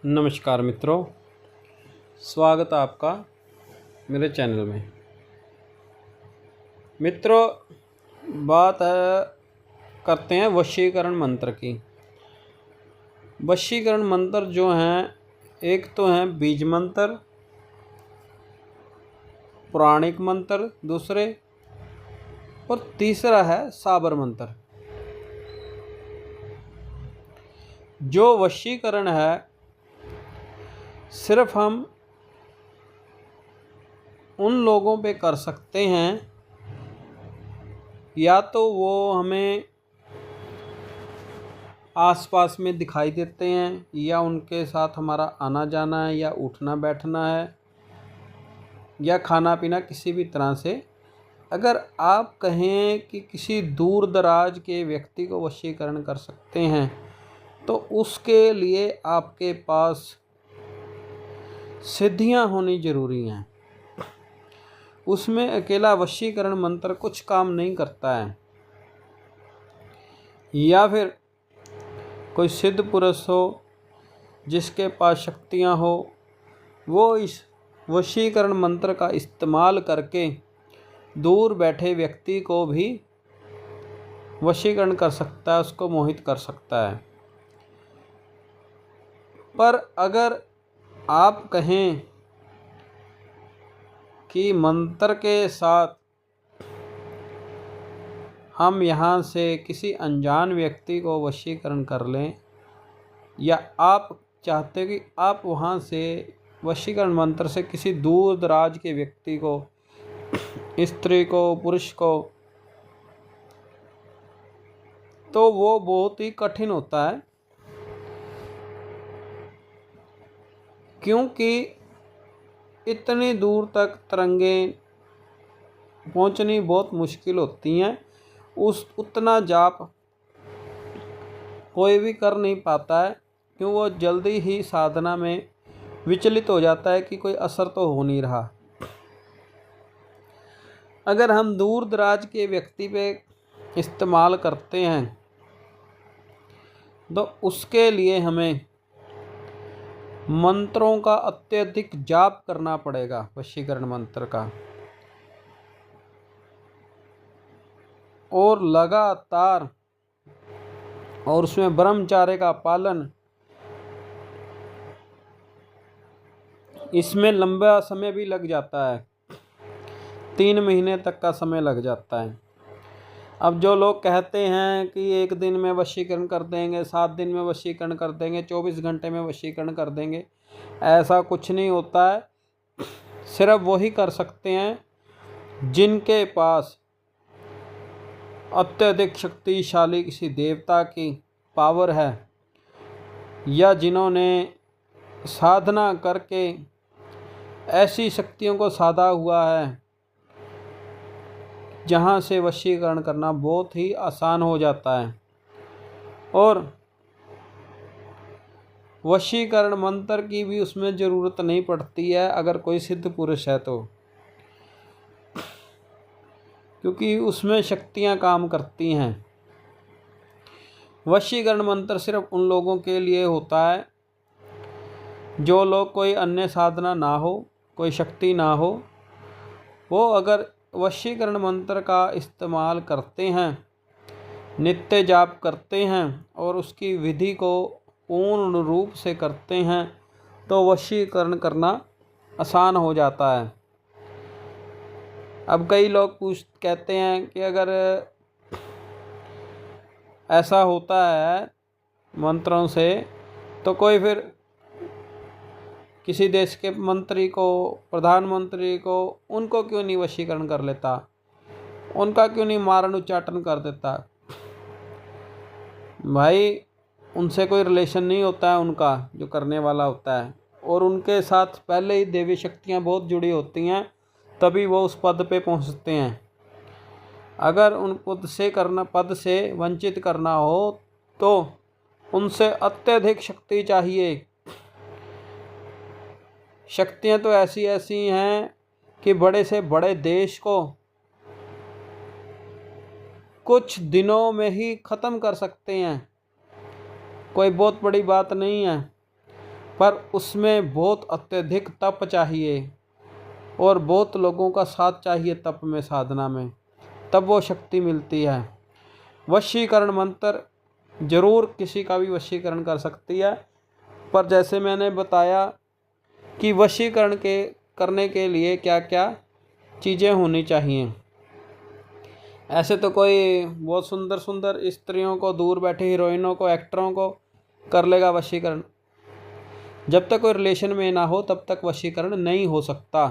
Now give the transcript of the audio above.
नमस्कार मित्रों, स्वागत है आपका मेरे चैनल में। मित्रों, बात है करते हैं वशीकरण मंत्र की। वशीकरण मंत्र जो हैं, एक तो हैं बीज मंत्र, पौराणिक मंत्र दूसरे, और तीसरा है साबर मंत्र। जो वशीकरण है सिर्फ हम उन लोगों पे कर सकते हैं या तो वो हमें आसपास में दिखाई देते हैं, या उनके साथ हमारा आना जाना है, या उठना बैठना है, या खाना पीना किसी भी तरह से। अगर आप कहें कि किसी दूर दराज के व्यक्ति को वशीकरण कर सकते हैं तो उसके लिए आपके पास सिद्धियां होनी ज़रूरी हैं। उसमें अकेला वशीकरण मंत्र कुछ काम नहीं करता है। या फिर कोई सिद्ध पुरुष हो जिसके पास शक्तियां हो, वो इस वशीकरण मंत्र का इस्तेमाल करके दूर बैठे व्यक्ति को भी वशीकरण कर सकता है, उसको मोहित कर सकता है। पर अगर आप कहें कि मंत्र के साथ हम यहाँ से किसी अनजान व्यक्ति को वशीकरण कर लें, या आप चाहते कि आप वहाँ से वशीकरण मंत्र से किसी दूर दराज के व्यक्ति को, स्त्री को, पुरुष को, तो वो बहुत ही कठिन होता है, क्योंकि इतनी दूर तक तरंगें पहुंचनी बहुत मुश्किल होती हैं। उतना जाप कोई भी कर नहीं पाता है, क्यों वो जल्दी ही साधना में विचलित हो जाता है कि कोई असर तो हो नहीं रहा। अगर हम दूर दराज के व्यक्ति पे इस्तेमाल करते हैं तो उसके लिए हमें मंत्रों का अत्यधिक जाप करना पड़ेगा, वशीकरण मंत्र का, और लगातार, और उसमें ब्रह्मचर्य का पालन। इसमें लंबा समय भी लग जाता है, 3 महीने तक का समय लग जाता है। अब जो लोग कहते हैं कि 1 दिन में वशीकरण कर देंगे, 7 दिन में वशीकरण कर देंगे, 24 घंटे में वशीकरण कर देंगे, ऐसा कुछ नहीं होता है। सिर्फ वही कर सकते हैं जिनके पास अत्यधिक शक्तिशाली किसी देवता की पावर है, या जिन्होंने साधना करके ऐसी शक्तियों को साधा हुआ है जहाँ से वशीकरण करना बहुत ही आसान हो जाता है। और वशीकरण मंत्र की भी उसमें ज़रूरत नहीं पड़ती है अगर कोई सिद्ध पुरुष है तो, क्योंकि उसमें शक्तियाँ काम करती हैं। वशीकरण मंत्र सिर्फ उन लोगों के लिए होता है जो लोग कोई अन्य साधना ना हो, कोई शक्ति ना हो। वो अगर वशीकरण मंत्र का इस्तेमाल करते हैं, नित्य जाप करते हैं और उसकी विधि को पूर्ण रूप से करते हैं, तो वशीकरण करना आसान हो जाता है। अब कई लोग कहते हैं कि अगर ऐसा होता है मंत्रों से, तो कोई फिर किसी देश के मंत्री को, प्रधानमंत्री को, उनको क्यों नहीं वशीकरण कर लेता, उनका क्यों नहीं मारण उच्चाटन कर देता। भाई, उनसे कोई रिलेशन नहीं होता है उनका, जो करने वाला होता है, और उनके साथ पहले ही देवी शक्तियाँ बहुत जुड़ी होती हैं, तभी वो उस पद पे पहुंचते हैं। अगर उन पद से वंचित करना हो तो उनसे अत्यधिक शक्ति चाहिए। शक्तियाँ तो ऐसी ऐसी हैं कि बड़े से बड़े देश को कुछ दिनों में ही ख़त्म कर सकते हैं, कोई बहुत बड़ी बात नहीं है। पर उसमें बहुत अत्यधिक तप चाहिए और बहुत लोगों का साथ चाहिए तप में, साधना में, तब वो शक्ति मिलती है। वशीकरण मंत्र जरूर किसी का भी वशीकरण कर सकती है, पर जैसे मैंने बताया कि वशीकरण करने के लिए क्या क्या चीज़ें होनी चाहिए। ऐसे तो कोई बहुत सुंदर सुंदर स्त्रियों को, दूर बैठे हीरोइनों को, एक्टरों को कर लेगा वशीकरण, जब तक कोई रिलेशन में ना हो तब तक वशीकरण नहीं हो सकता।